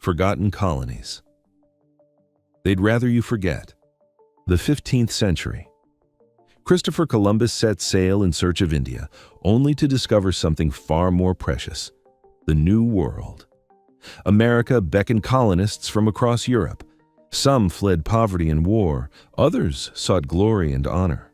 Forgotten colonies. They'd rather you forget. The 15th century. Christopher Columbus set sail in search of India, only to discover something far more precious: the New World. America beckoned colonists from across Europe. Some fled poverty and war, others sought glory and honor.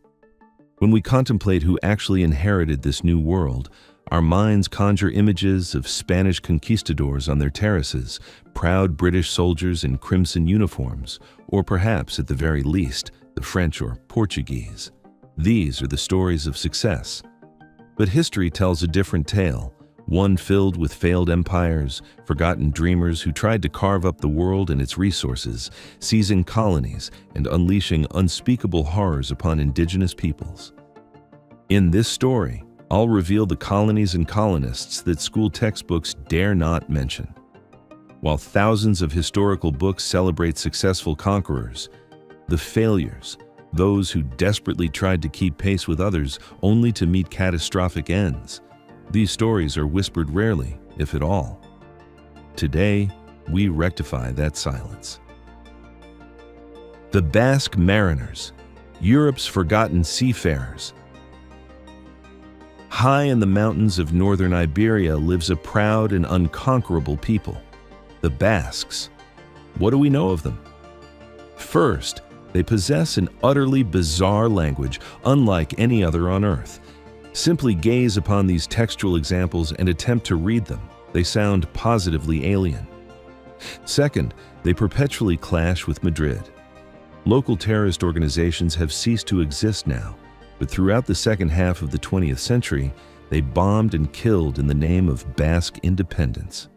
When we contemplate who actually inherited this new world, our minds conjure images of Spanish conquistadors on their terraces, proud British soldiers in crimson uniforms, or perhaps, at the very least, the French or Portuguese. These are the stories of success. But history tells a different tale, one filled with failed empires, forgotten dreamers who tried to carve up the world and its resources, seizing colonies and unleashing unspeakable horrors upon indigenous peoples. In this story, I'll reveal the colonies and colonists that school textbooks dare not mention. While thousands of historical books celebrate successful conquerors, the failures, those who desperately tried to keep pace with others only to meet catastrophic ends, these stories are whispered rarely, if at all. Today, we rectify that silence. The Basque Mariners, Europe's forgotten seafarers. High in the mountains of northern Iberia lives a proud and unconquerable people, the Basques. What do we know of them? First, they possess an utterly bizarre language unlike any other on Earth. Simply gaze upon these textual examples and attempt to read them. They sound positively alien. Second, they perpetually clash with Madrid. Local terrorist organizations have ceased to exist now, but throughout the second half of the 20th century, they bombed and killed in the name of Basque independence.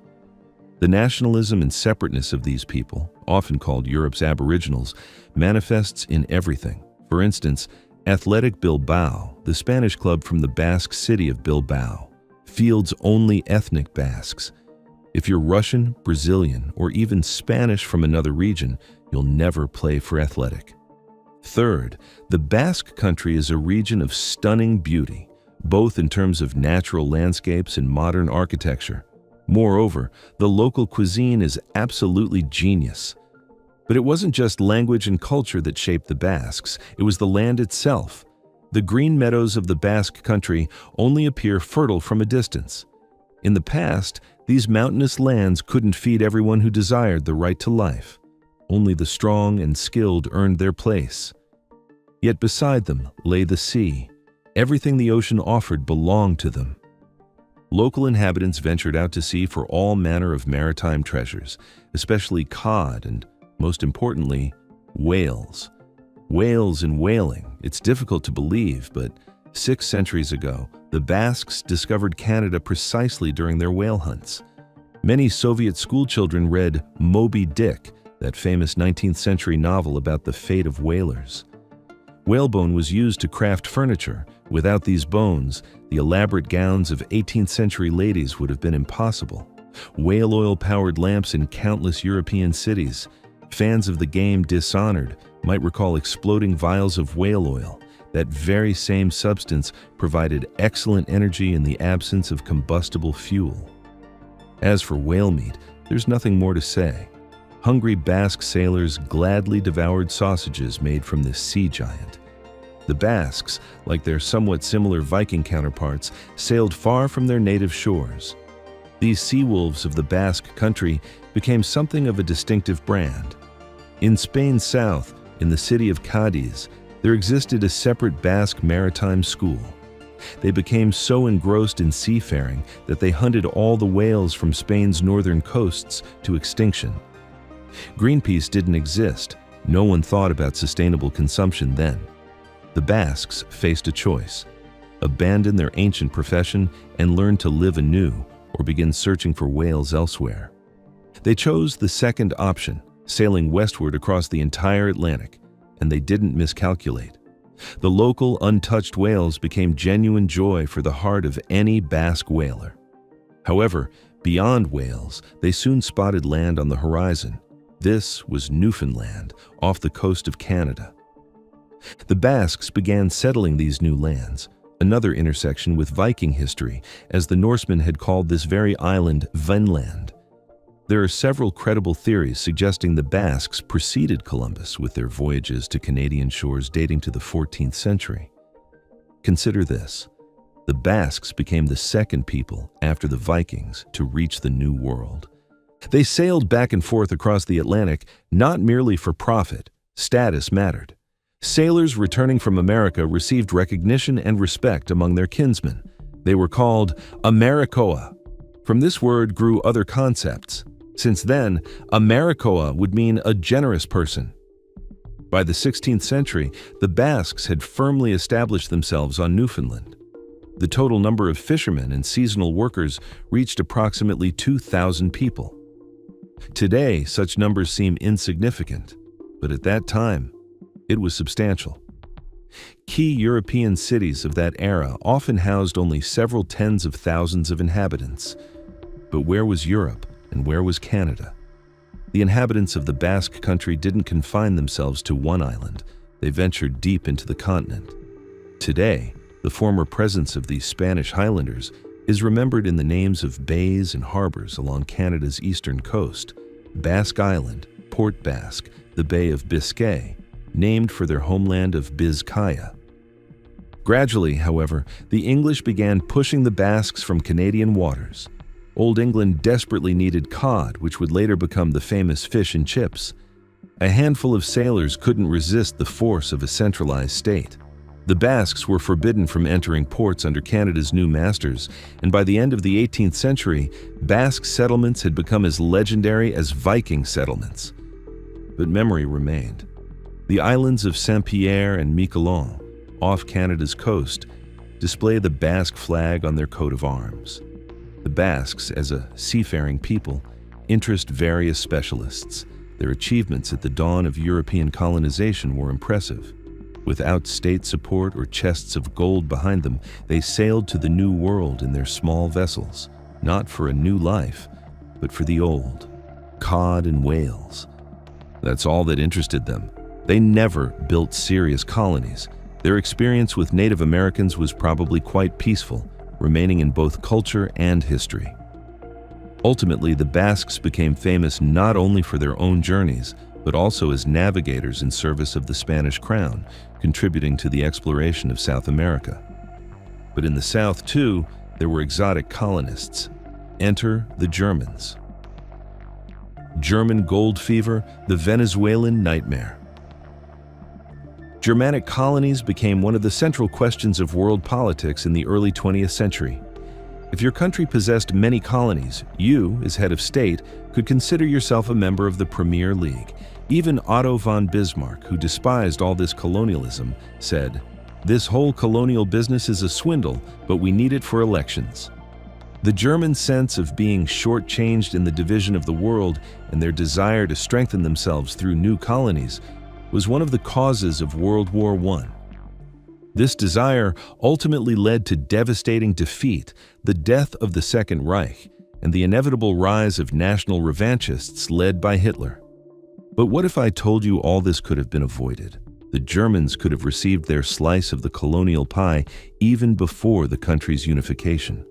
The nationalism and separateness of these people, often called Europe's aboriginals, manifests in everything. For instance, Athletic Bilbao, the Spanish club from the Basque city of Bilbao, fields only ethnic Basques. If you're Russian, Brazilian, or even Spanish from another region, you'll never play for Athletic. Third, the Basque country is a region of stunning beauty, both in terms of natural landscapes and modern architecture. Moreover, the local cuisine is absolutely genius. But it wasn't just language and culture that shaped the Basques, it was the land itself. The green meadows of the Basque country only appear fertile from a distance. In the past, these mountainous lands couldn't feed everyone who desired the right to life. Only the strong and skilled earned their place. Yet beside them lay the sea. Everything the ocean offered belonged to them. Local inhabitants ventured out to sea for all manner of maritime treasures, especially cod and, most importantly, whales. Whales and whaling, it's difficult to believe, but 6 centuries ago, the Basques discovered Canada precisely during their whale hunts. Many Soviet schoolchildren read Moby Dick, that famous 19th century novel about the fate of whalers. Whalebone was used to craft furniture. Without these bones, the elaborate gowns of 18th century ladies would have been impossible. Whale oil-powered lamps in countless European cities. Fans of the game Dishonored might recall exploding vials of whale oil. That very same substance provided excellent energy in the absence of combustible fuel. As for whale meat, there's nothing more to say. Hungry Basque sailors gladly devoured sausages made from this sea giant. The Basques, like their somewhat similar Viking counterparts, sailed far from their native shores. These sea wolves of the Basque country became something of a distinctive brand. In Spain's south, in the city of Cadiz, there existed a separate Basque maritime school. They became so engrossed in seafaring that they hunted all the whales from Spain's northern coasts to extinction. Greenpeace didn't exist. No one thought about sustainable consumption then. The Basques faced a choice: abandon their ancient profession and learn to live anew, or begin searching for whales elsewhere. They chose the second option, sailing westward across the entire Atlantic, and they didn't miscalculate. The local untouched whales became genuine joy for the heart of any Basque whaler. However, beyond Wales, they soon spotted land on the horizon. This was Newfoundland, off the coast of Canada. The Basques began settling these new lands, another intersection with Viking history, as the Norsemen had called this very island Vinland. There are several credible theories suggesting the Basques preceded Columbus with their voyages to Canadian shores dating to the 14th century. Consider this. The Basques became the second people after the Vikings to reach the New World. They sailed back and forth across the Atlantic not merely for profit. Status mattered. Sailors returning from America received recognition and respect among their kinsmen. They were called Americoa. From this word grew other concepts. Since then, Americoa would mean a generous person. By the 16th century, the Basques had firmly established themselves on Newfoundland. The total number of fishermen and seasonal workers reached approximately 2,000 people. Today, such numbers seem insignificant, but at that time, it was substantial. Key European cities of that era often housed only several tens of thousands of inhabitants. But where was Europe and where was Canada? The inhabitants of the Basque country didn't confine themselves to one island. They ventured deep into the continent. Today, the former presence of these Spanish Highlanders is remembered in the names of bays and harbors along Canada's eastern coast: Basque Island, Port Basque, the Bay of Biscay, named for their homeland of Bizcaya. Gradually, however, the English began pushing the Basques from Canadian waters. Old England desperately needed cod, which would later become the famous fish and chips. A handful of sailors couldn't resist the force of a centralized state. The Basques were forbidden from entering ports under Canada's new masters, and by the end of the 18th century, Basque settlements had become as legendary as Viking settlements. But memory remained. The islands of Saint-Pierre and Miquelon, off Canada's coast, display the Basque flag on their coat of arms. The Basques, as a seafaring people, interest various specialists. Their achievements at the dawn of European colonization were impressive. Without state support or chests of gold behind them, they sailed to the New World in their small vessels, not for a new life, but for the old. Cod and whales. That's all that interested them. They never built serious colonies. Their experience with Native Americans was probably quite peaceful, remaining in both culture and history. Ultimately, the Basques became famous not only for their own journeys, but also as navigators in service of the Spanish crown, contributing to the exploration of South America. But in the South, too, there were exotic colonists. Enter the Germans. German gold fever, the Venezuelan nightmare. Germanic colonies became one of the central questions of world politics in the early 20th century. If your country possessed many colonies, you, as head of state, could consider yourself a member of the Premier League. Even Otto von Bismarck, who despised all this colonialism, said, "This whole colonial business is a swindle, but we need it for elections." The German sense of being shortchanged in the division of the world and their desire to strengthen themselves through new colonies was one of the causes of World War I. This desire ultimately led to devastating defeat, the death of the Second Reich, and the inevitable rise of national revanchists led by Hitler. But what if I told you all this could have been avoided? The Germans could have received their slice of the colonial pie even before the country's unification.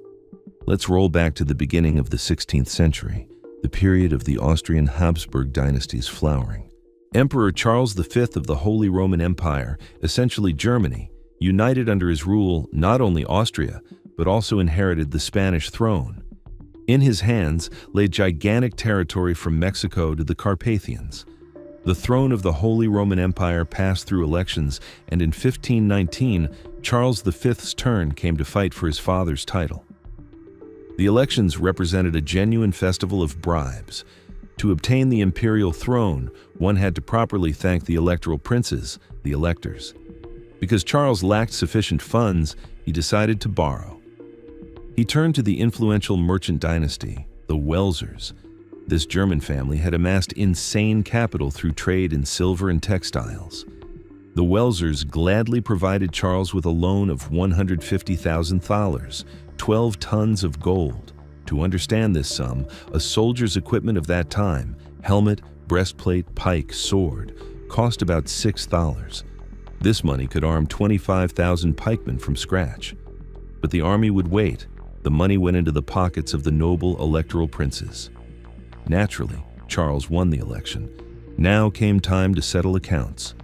Let's roll back to the beginning of the 16th century, the period of the Austrian Habsburg dynasty's flowering. Emperor Charles V of the Holy Roman Empire, essentially Germany, united under his rule not only Austria, but also inherited the Spanish throne. In his hands lay gigantic territory from Mexico to the Carpathians. The throne of the Holy Roman Empire passed through elections, and in 1519, Charles V's turn came to fight for his father's title. The elections represented a genuine festival of bribes. To obtain the imperial throne, one had to properly thank the electoral princes, the electors. Because Charles lacked sufficient funds, he decided to borrow. He turned to the influential merchant dynasty, the Welsers. This German family had amassed insane capital through trade in silver and textiles. The Welsers gladly provided Charles with a loan of 150,000 thalers, 12 tons of gold. To understand this sum, a soldier's equipment of that time, helmet, breastplate, pike, sword, cost about $6. This money could arm 25,000 pikemen from scratch. But the army would wait. The money went into the pockets of the noble electoral princes. Naturally, Charles won the election. Now came time to settle accounts.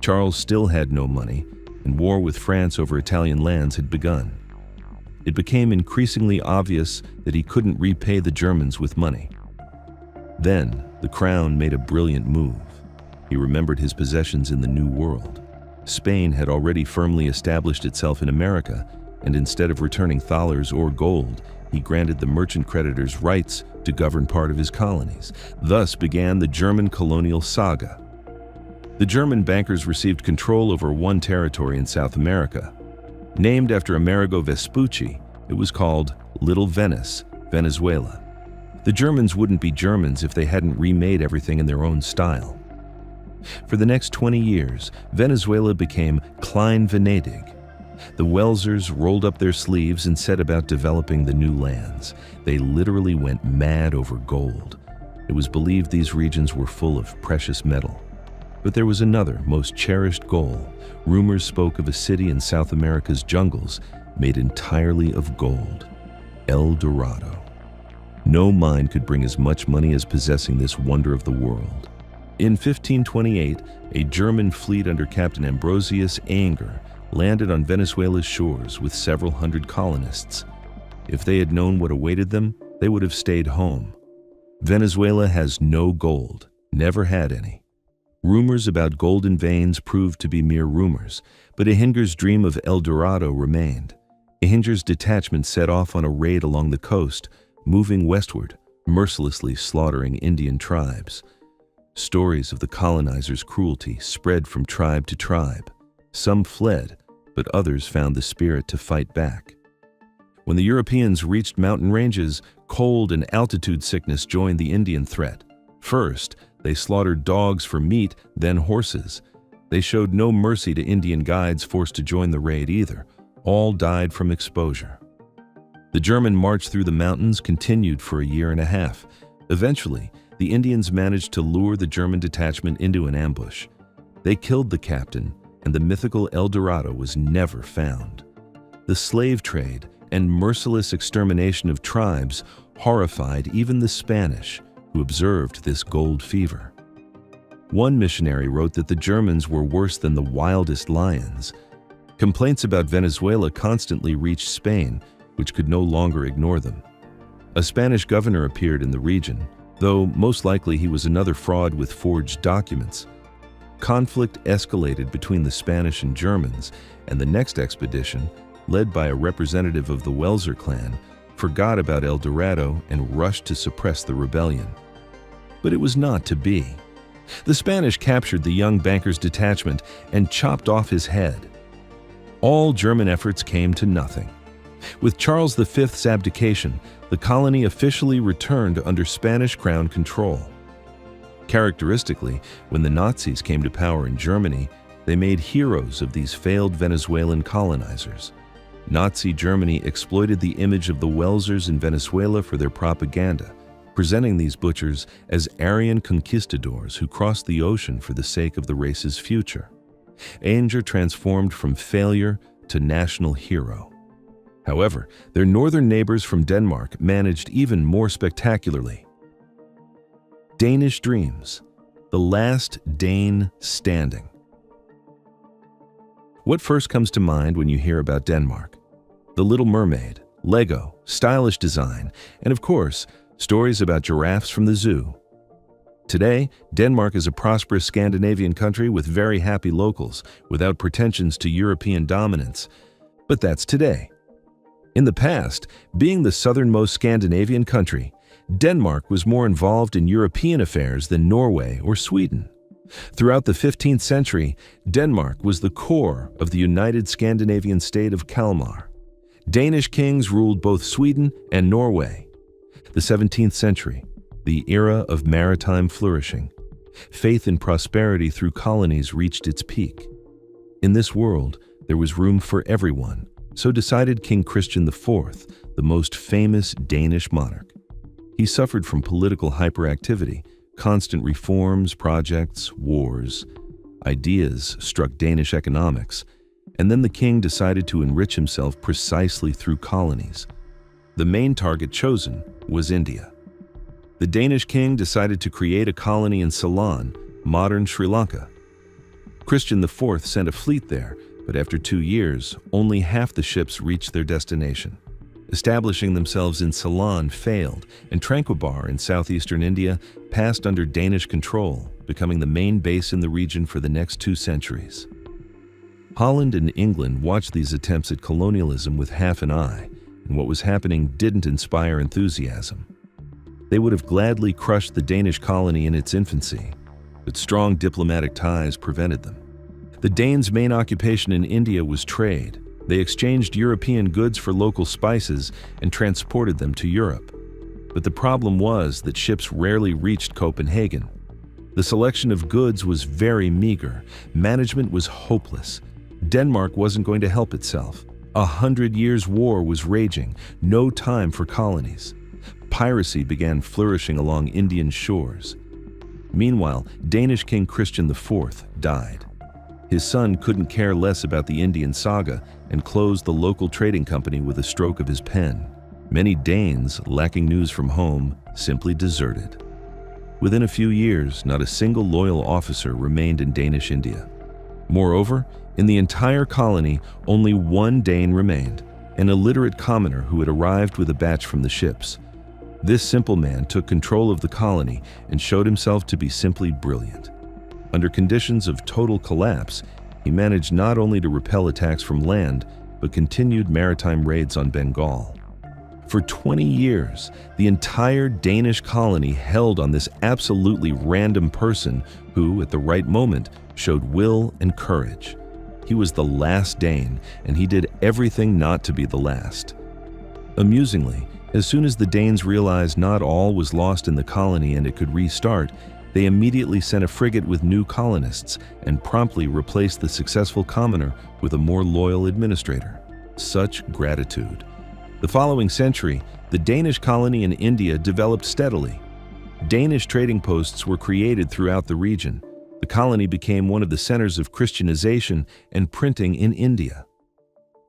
Charles still had no money, and war with France over Italian lands had begun. It became increasingly obvious that he couldn't repay the Germans with money. Then, the crown made a brilliant move. He remembered his possessions in the New World. Spain had already firmly established itself in America, and instead of returning thalers or gold, he granted the merchant creditors rights to govern part of his colonies. Thus began the German colonial saga. The German bankers received control over one territory in South America. Named after Amerigo Vespucci, it was called Little Venice, Venezuela. The Germans wouldn't be Germans if they hadn't remade everything in their own style. For the next 20 years, Venezuela became Klein Venedig. The Welsers rolled up their sleeves and set about developing the new lands. They literally went mad over gold. It was believed these regions were full of precious metal. But there was another, most cherished goal. Rumors spoke of a city in South America's jungles made entirely of gold, El Dorado. No mine could bring as much money as possessing this wonder of the world. In 1528, a German fleet under Captain Ambrosius Anger landed on Venezuela's shores with several hundred colonists. If they had known what awaited them, they would have stayed home. Venezuela has no gold, never had any. Rumors about golden veins proved to be mere rumors, but Ahinger's dream of El Dorado remained. Ahinger's detachment set off on a raid along the coast, moving westward, mercilessly slaughtering Indian tribes. Stories of the colonizers' cruelty spread from tribe to tribe. Some fled, but others found the spirit to fight back. When the Europeans reached mountain ranges, cold and altitude sickness joined the Indian threat. First, they slaughtered dogs for meat, then horses. They showed no mercy to Indian guides forced to join the raid either. All died from exposure. The German march through the mountains continued for a year and a half. Eventually, the Indians managed to lure the German detachment into an ambush. They killed the captain, and the mythical El Dorado was never found. The slave trade and merciless extermination of tribes horrified even the Spanish, who observed this gold fever. One missionary wrote that the Germans were worse than the wildest lions. Complaints about Venezuela constantly reached Spain, which could no longer ignore them. A Spanish governor appeared in the region, though most likely he was another fraud with forged documents. Conflict escalated between the Spanish and Germans, and the next expedition, led by a representative of the Welser clan, forgot about El Dorado and rushed to suppress the rebellion. But it was not to be. The Spanish captured the young banker's detachment and chopped off his head. All German efforts came to nothing. With Charles V's abdication, the colony officially returned under Spanish crown control. Characteristically, when the Nazis came to power in Germany, they made heroes of these failed Venezuelan colonizers. Nazi Germany exploited the image of the Welsers in Venezuela for their propaganda, presenting these butchers as Aryan conquistadors who crossed the ocean for the sake of the race's future. Anger transformed from failure to national hero. However, their northern neighbors from Denmark managed even more spectacularly. Danish dreams, the last Dane standing. What first comes to mind when you hear about Denmark? The Little Mermaid, Lego, stylish design, and of course, stories about giraffes from the zoo. Today, Denmark is a prosperous Scandinavian country with very happy locals, without pretensions to European dominance. But that's today. In the past, being the southernmost Scandinavian country, Denmark was more involved in European affairs than Norway or Sweden. Throughout the 15th century, Denmark was the core of the united Scandinavian state of Kalmar. Danish kings ruled both Sweden and Norway. The 17th century, the era of maritime flourishing. Faith in prosperity through colonies reached its peak. In this world, there was room for everyone, so decided King Christian IV, the most famous Danish monarch. He suffered from political hyperactivity, constant reforms, projects, wars. Ideas struck Danish economics, and then the king decided to enrich himself precisely through colonies. The main target chosen was India. The Danish king decided to create a colony in Ceylon, modern Sri Lanka. Christian IV sent a fleet there, but after 2 years, only half the ships reached their destination. Establishing themselves in Ceylon failed, and Tranquebar in southeastern India passed under Danish control, becoming the main base in the region for the next 2 centuries. Holland and England watched these attempts at colonialism with half an eye, and what was happening didn't inspire enthusiasm. They would have gladly crushed the Danish colony in its infancy, but strong diplomatic ties prevented them. The Danes' main occupation in India was trade. They exchanged European goods for local spices and transported them to Europe. But the problem was that ships rarely reached Copenhagen. The selection of goods was very meager. Management was hopeless. Denmark wasn't going to help itself. 100 Years' War was raging, no time for colonies. Piracy began flourishing along Indian shores. Meanwhile, Danish King Christian IV died. His son couldn't care less about the Indian saga and closed the local trading company with a stroke of his pen. Many Danes, lacking news from home, simply deserted. Within a few years, not a single loyal officer remained in Danish India. Moreover, in the entire colony, only one Dane remained, an illiterate commoner who had arrived with a batch from the ships. This simple man took control of the colony and showed himself to be simply brilliant. Under conditions of total collapse, he managed not only to repel attacks from land, but continued maritime raids on Bengal. For 20 years, the entire Danish colony held on this absolutely random person who, at the right moment, showed will and courage. He was the last Dane, and he did everything not to be the last. Amusingly, as soon as the Danes realized not all was lost in the colony and it could restart, they immediately sent a frigate with new colonists and promptly replaced the successful commoner with a more loyal administrator. Such gratitude. The following century, the Danish colony in India developed steadily. Danish trading posts were created throughout the region. The colony became one of the centers of Christianization and printing in India.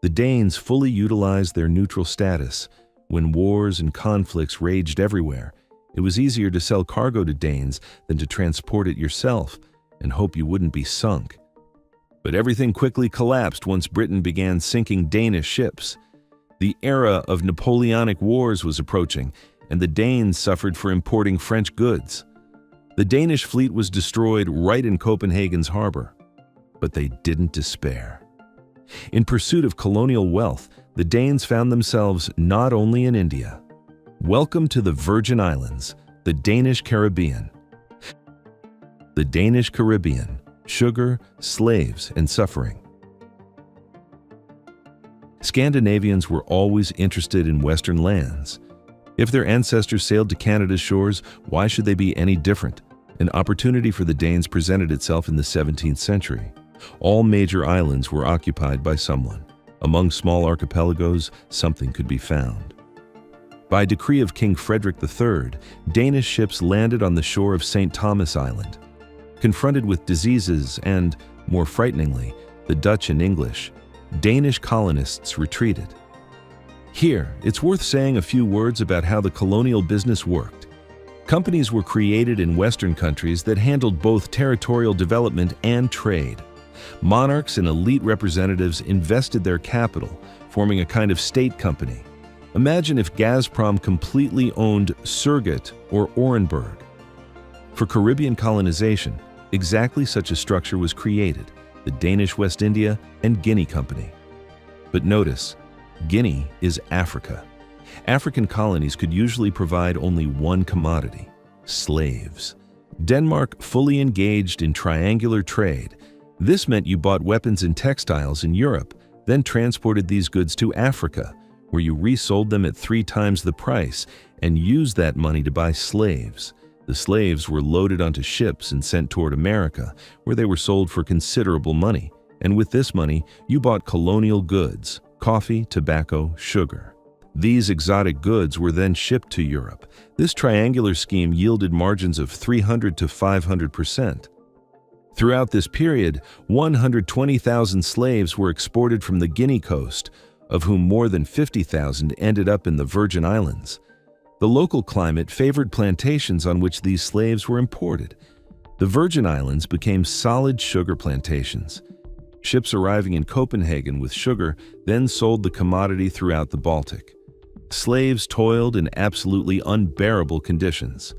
The Danes fully utilized their neutral status. When wars and conflicts raged everywhere, it was easier to sell cargo to Danes than to transport it yourself and hope you wouldn't be sunk. But everything quickly collapsed once Britain began sinking Danish ships. The era of Napoleonic Wars was approaching, and the Danes suffered for importing French goods. The Danish fleet was destroyed right in Copenhagen's harbor, but they didn't despair. In pursuit of colonial wealth, the Danes found themselves not only in India. Welcome to the Virgin Islands, the Danish Caribbean. The Danish Caribbean, sugar, slaves, and suffering. Scandinavians were always interested in Western lands. If their ancestors sailed to Canada's shores, why should they be any different? An opportunity for the Danes presented itself in the 17th century. All major islands were occupied by someone. Among small archipelagos, something could be found. By decree of King Frederick III, Danish ships landed on the shore of St. Thomas Island. Confronted with diseases and, more frighteningly, the Dutch and English, Danish colonists retreated. Here, it's worth saying a few words about how the colonial business worked. Companies were created in Western countries that handled both territorial development and trade. Monarchs and elite representatives invested their capital, forming a kind of state company. Imagine if Gazprom completely owned Surgut or Orenburg. For Caribbean colonization, exactly such a structure was created, the Danish West India and Guinea Company. But notice, Guinea is Africa. African colonies could usually provide only one commodity: slaves. Denmark fully engaged in triangular trade. This meant you bought weapons and textiles in Europe, then transported these goods to Africa, where you resold them at 3 times the price and used that money to buy slaves. The slaves were loaded onto ships and sent toward America, where they were sold for considerable money. And with this money, you bought colonial goods: coffee, tobacco, sugar. These exotic goods were then shipped to Europe. This triangular scheme yielded margins of 300 to 500%. Throughout this period, 120,000 slaves were exported from the Guinea coast, of whom more than 50,000 ended up in the Virgin Islands. The local climate favored plantations on which these slaves were imported. The Virgin Islands became solid sugar plantations. Ships arriving in Copenhagen with sugar then sold the commodity throughout the Baltic. Slaves toiled in absolutely unbearable conditions.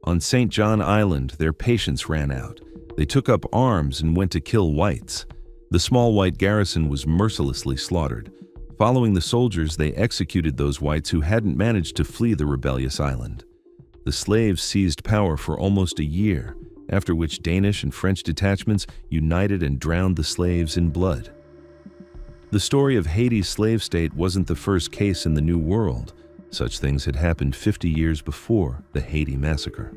On St. John Island, their patience ran out. They took up arms and went to kill whites. The small white garrison was mercilessly slaughtered. Following the soldiers, they executed those whites who hadn't managed to flee the rebellious island. The slaves seized power for almost a year, after which Danish and French detachments united and drowned the slaves in blood. The story of Haiti's slave state wasn't the first case in the New World. Such things had happened 50 years before the Haiti massacre.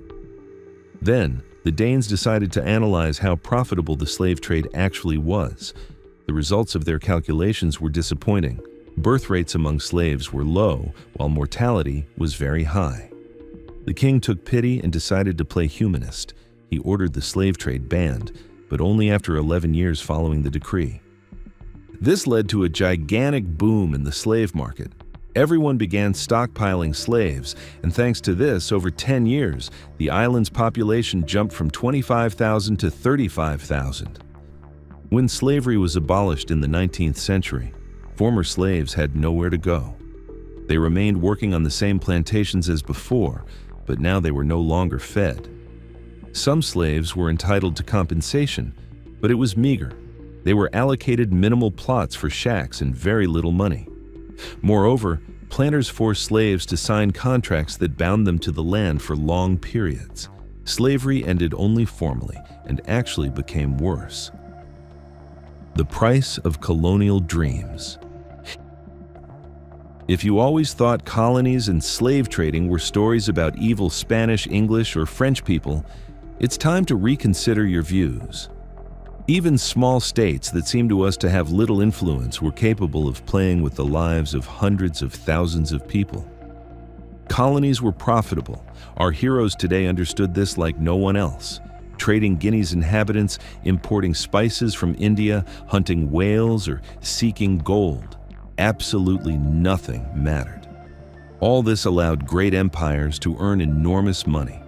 Then, the Danes decided to analyze how profitable the slave trade actually was. The results of their calculations were disappointing. Birth rates among slaves were low, while mortality was very high. The king took pity and decided to play humanist. He ordered the slave trade banned, but only after 11 years following the decree. This led to a gigantic boom in the slave market. Everyone began stockpiling slaves, and thanks to this, over 10 years, the island's population jumped from 25,000 to 35,000. When slavery was abolished in the 19th century, former slaves had nowhere to go. They remained working on the same plantations as before, but now they were no longer fed. Some slaves were entitled to compensation, but it was meager. They were allocated minimal plots for shacks and very little money. Moreover, planters forced slaves to sign contracts that bound them to the land for long periods. Slavery ended only formally and actually became worse. The price of colonial dreams. If you always thought colonies and slave trading were stories about evil Spanish, English, or French people, it's time to reconsider your views. Even small states that seem to us to have little influence were capable of playing with the lives of hundreds of thousands of people. Colonies were profitable. Our heroes today understood this like no one else. Trading Guinea's inhabitants, importing spices from India, hunting whales, or seeking gold. Absolutely nothing mattered. All this allowed great empires to earn enormous money.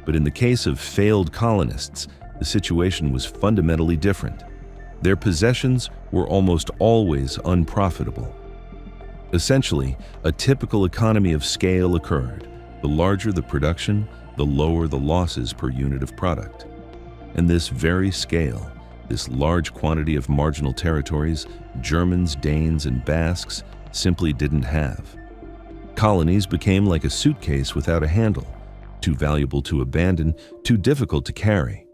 But in the case of failed colonists, the situation was fundamentally different. Their possessions were almost always unprofitable. Essentially, a typical economy of scale occurred. The larger the production, the lower the losses per unit of product. And this very scale, this large quantity of marginal territories, Germans, Danes, and Basques simply didn't have. Colonies became like a suitcase without a handle, too valuable to abandon, too difficult to carry.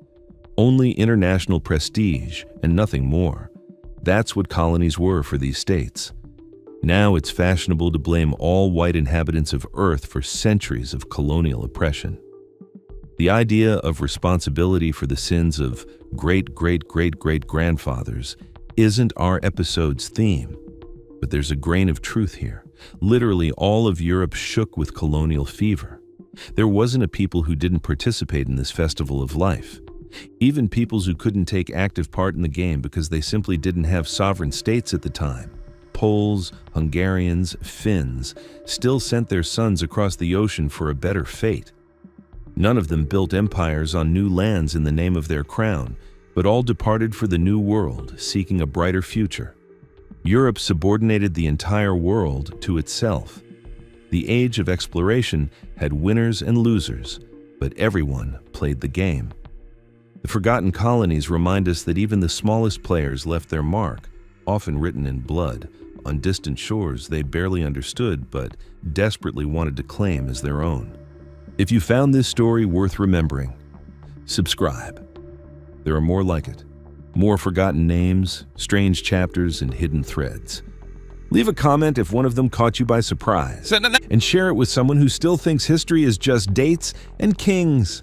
Only international prestige and nothing more. That's what colonies were for these states. Now it's fashionable to blame all white inhabitants of Earth for centuries of colonial oppression. The idea of responsibility for the sins of great-great-great-great-grandfathers isn't our episode's theme, but there's a grain of truth here. Literally all of Europe shook with colonial fever. There wasn't a people who didn't participate in this festival of life. Even peoples who couldn't take active part in the game because they simply didn't have sovereign states at the time. Poles, Hungarians, Finns still sent their sons across the ocean for a better fate. None of them built empires on new lands in the name of their crown, but all departed for the New World, seeking a brighter future. Europe subordinated the entire world to itself. The age of exploration had winners and losers, but everyone played the game. The forgotten colonies remind us that even the smallest players left their mark, often written in blood, on distant shores they barely understood but desperately wanted to claim as their own. If you found this story worth remembering, subscribe. There are more like it. More forgotten names, strange chapters, and hidden threads. Leave a comment if one of them caught you by surprise, and share it with someone who still thinks history is just dates and kings.